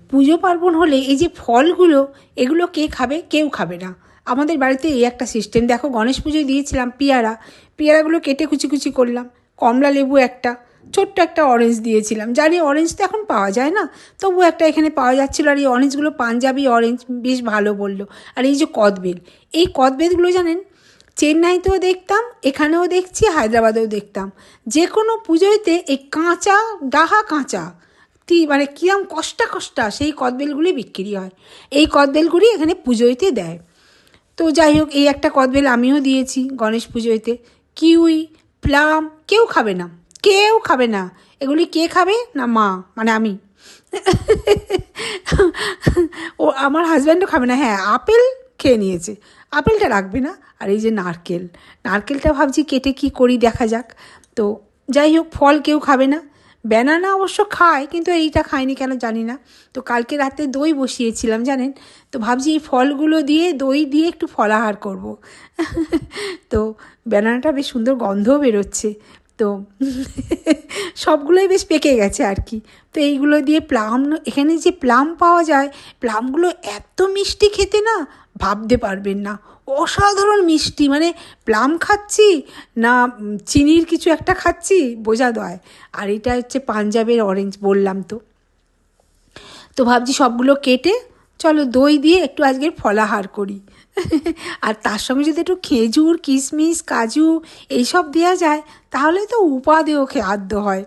পুজো পার্বণ হলে এই যে ফলগুলো, এগুলো কে খাবে? কেউ খাবে না। আমাদের বাড়িতে এই একটা সিস্টেম। দেখো, গণেশ পুজোয় দিয়েছিলাম পেয়ারাগুলো কেটে কুচি কুচি করলাম, কমলা লেবু একটা, ছোট্ট একটা অরেঞ্জ দিয়েছিলাম। জানি অরেঞ্জ তো এখন পাওয়া যায় না, তবু একটা এখানে পাওয়া যাচ্ছিলো। আর এই অরেঞ্জগুলো পাঞ্জাবি অরেঞ্জ, বেশ ভালো বললো। আর এই যে কদবেল, এই কদবেলগুলো জানেন চেন্নাইতেও দেখতাম, এখানেও দেখছি, হায়দ্রাবাদেও দেখতাম। যে কোনো পুজোতে এই কাঁচা, ডাহা কাঁচা, মানে কিরম কষ্টা কষ্টা সেই কদবেলগুলি বিক্রি হয়। এই কদবেলগুলি এখানে পুজোইতে দেয়। তো যাই হোক, এই একটা কদবেল আমিও দিয়েছি গণেশ পুজোইতে। কিউই, প্লাম কেউ খাবে না, কেউ খাবে না। এগুলি কে খাবে না? মা, মানে আমি। ও আমার হাজব্যান্ডও খাবে না। হ্যাঁ, আপেল খেয়ে নিয়েছে, আপেলটা রাখবে না। আর এই যে নারকেলটা ভাবছি কেটে কি করি, দেখা যাক। তো যাই হোক, ফল কেউ খাবে না। ব্যানানা অবশ্য খায়, কিন্তু এইটা খায়নি কেন জানি না। তো কালকে রাতে দই বসিয়েছিলাম জানেন, তো ভাবছি এই ফলগুলো দিয়ে, দই দিয়ে একটু ফলাহার করব। তো ব্যানানাটা বেশ সুন্দর গন্ধও বেরোচ্ছে। তো সবগুলোই বেশ পেকে গেছে আর কি। তো এইগুলো দিয়ে প্লাম, এখানে যে প্লাম পাওয়া যায়, প্লামগুলো এত মিষ্টি খেতে না, ভাবতে পারবেন না। অসাধারণ মিষ্টি, মানে প্লাম খাচ্ছি না চিনির কিছু একটা খাচ্ছি বোঝা দয়। আর এটা হচ্ছে পাঞ্জাবের অরেঞ্জ বললাম তো। তো ভাবছি সবগুলো কেটে চলো দই দিয়ে একটু আজকের ফলাহার করি। আর তার সঙ্গে যদি একটু খেজুর, কিশমিশ, কাজু এইসব দেওয়া যায়, তাহলে তো উপাদেয় খাদ্য হয়।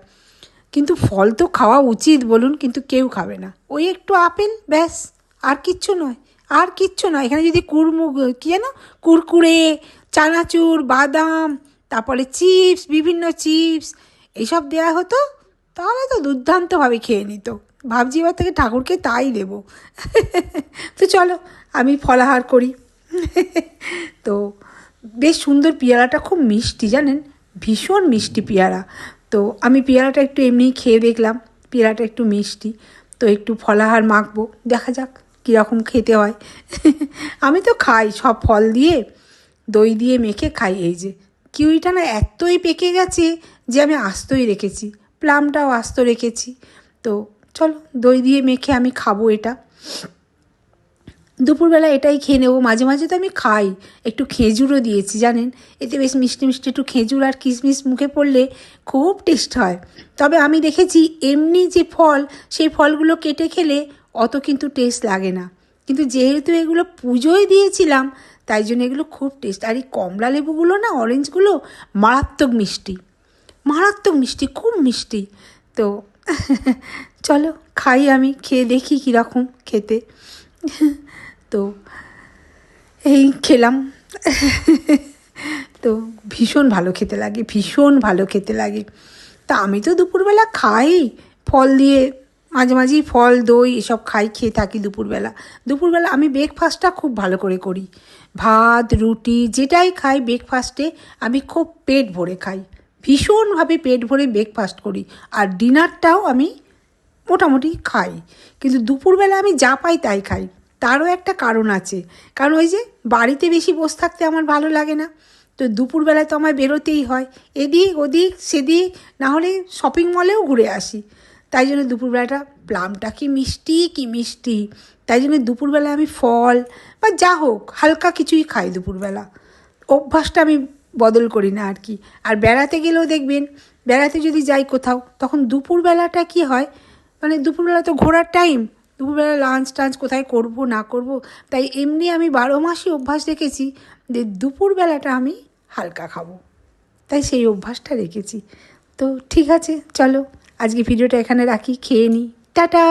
কিন্তু ফল তো খাওয়া উচিত বলুন, কিন্তু কেউ খাবে না। ওই একটু আপেল, ব্যাস, আর কিচ্ছু নয়, আর কিচ্ছু নয়। এখানে যদি কী যেন, কুরকুরে, চানাচুর, বাদাম, তারপরে চিপস, বিভিন্ন চিপস এইসব দেওয়া হতো, তাহলে তো দুর্দান্তভাবে খেয়ে নিত। ভাবছি এবার থেকে ঠাকুরকে তাই দেবো। তো চলো আমি ফলাহার করি। তো বেশ সুন্দর, পেয়ারাটা খুব মিষ্টি জানেন, ভীষণ মিষ্টি পেয়ারা। তো আমি পেয়ারাটা একটু এমনিই খেয়ে দেখলাম, পেয়ারাটা একটু মিষ্টি। তো একটু ফলাহার মাখবো, দেখা যাক কীরকম খেতে হয়। আমি তো খাই সব ফল দিয়ে, দই দিয়ে মেখে খাই। এই যে কিউইটা না এতই পেকে গেছে যে আমি আস্তই রেখেছি, প্লামটাও আস্ত রেখেছি। তো চলো দই দিয়ে মেখে আমি খাবো এটা। দুপুরবেলা এটাই খেয়ে নেবো। মাঝে মাঝে তো আমি খাই, একটু খেজুরও দিয়েছি জানেন, এতে বেশ মিষ্টি মিষ্টি একটু খেজুর আর কিশমিশ মুখে পড়লে খুব টেস্ট হয়। তবে আমি দেখেছি এমনি যে ফল, সেই ফলগুলো কেটে খেলে অত কিন্তু টেস্ট লাগে না। কিন্তু যেহেতু এগুলো পুজোয় দিয়েছিলাম, তাই জন্য এগুলো খুব টেস্ট। আর এই কমলা লেবুগুলো না, অরেঞ্জগুলো মারাত্মক মিষ্টি, মারাত্মক মিষ্টি, খুব মিষ্টি। তো চলো খাই, আমি খেয়ে দেখি কীরকম খেতে। তো এই খেলাম। তো ভীষণ ভালো খেতে লাগে, ভীষণ ভালো খেতে লাগে। তা আমি তো দুপুরবেলা খাই ফল দিয়ে, মাঝে মাঝেই ফল, দই এসব খেয়ে থাকি দুপুরবেলা। দুপুরবেলা আমি ব্রেকফাস্টটা খুব ভালো করে করি। ভাত, রুটি যেটাই খাই ব্রেকফাস্টে আমি খুব পেট ভরে খাই, ভীষণভাবে পেট ভরে ব্রেকফাস্ট করি। আর ডিনারটাও আমি মোটামুটি খাই, কিন্তু দুপুরবেলা আমি যা পাই তাই খাই। তারও একটা কারণ আছে, কারণ ওই যে বাড়িতে বেশি বসে থাকতে আমার ভালো লাগে না। তো দুপুরবেলায় তো আমার বেরোতেই হয়, এদিক ওদিক সেদিক, না হলে শপিং মলেও ঘুরে আসি। তাই জন্য দুপুরবেলাটা, প্লামটা কি মিষ্টি, কি মিষ্টি, তাই জন্য দুপুরবেলায় আমি ফল বা যা হোক হালকা কিছুই খাই দুপুরবেলা। অভ্যাসটা আমি বদল করি না আর কি। আর বেড়াতে গেলেও দেখবেন, বেড়াতে যদি যাই কোথাও, তখন দুপুরবেলাটা কি হয়, মানে দুপুরবেলা তো ঘোরার টাইম, দুপুরবেলা লাঞ্চ টাঞ্চ কোথায় করব না করব, তাই এমনি আমি 12 মাসই অভ্যাস রেখেছি যে দুপুরবেলাটা আমি হালকা খাবো, তাই সেই অভ্যাসটা রেখেছি। তো ঠিক আছে, চলো আজকে ভিডিওটা এখানে রাখি, খেয়ে নিই, টাটা।